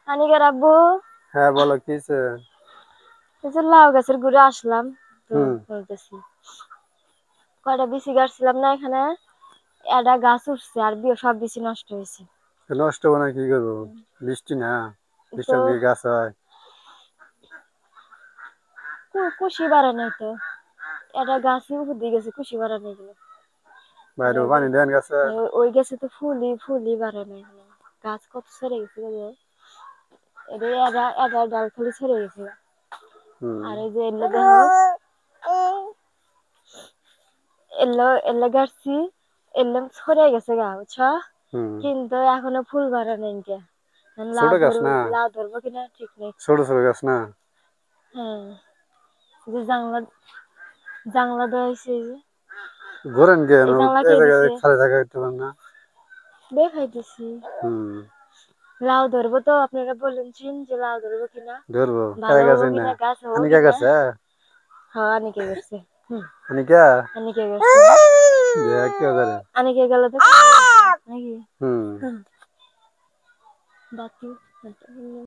আনিকের আব্বু হ্যাঁ বলো কি হয়েছে? এই যে লাউ গাছের ঘুরে আসলাম তো হুম। বলতেছি কয়টা বিচি গাছছিলাম না এখানে, একটা গাছ উঠছে আর সব বিচি নষ্ট হয়েছে। নষ্ট হবে না, কি করবো? বৃষ্টি না, তো বৃষ্টি দিকে গাছ হয়। কুশি বাড়া নাই তো, একটা গাছই উপর দিয়ে গেছে, কুশি বাড়া নাই গেল। আর বাইরে ওই পানি দেন গাছে। ওই গাছে তো ফুলই ফুলই বাড়া নাই, গাছ কত ছেড়ে গেছে গো। এটা এটা ডাল খালি ছেড়ে গেছে। হুম। আর এই যে এলো দেখো, এলো এলো গাছছি, এলো ছড়ে গেছে গা বুঝছো, হুম। কিন্তু এখনো ফুল বাড়া নাই কে। লাউ ছোট গাছ ধরবো, না, লাউ ধরবো কিনা ঠিক নেই। ছোট ছোট গাছ না। হ্যাঁ, যে জানলা জানলা দেওয়া হয়েছে, ঘোরেন কেন? এই জানলা এই কে জায়গায় দিছে খালি থাকা হইতে পারেন না। দেখাইতেছি। হুম। লাউ ধরবো তো আপনারা বলেছেন যে লাউ ধরবো কিনা, ধরবো ভালো কারে হবো গাছে না? কিনা, গাছ হবো আনিকা কিনা। গাছে? হ্যাঁ অনেকে গেছে। আনিকা অনেকে গেছে, দেখ কেউ ধরে। অনেকে গেল তো নাকি। হুম। বাকি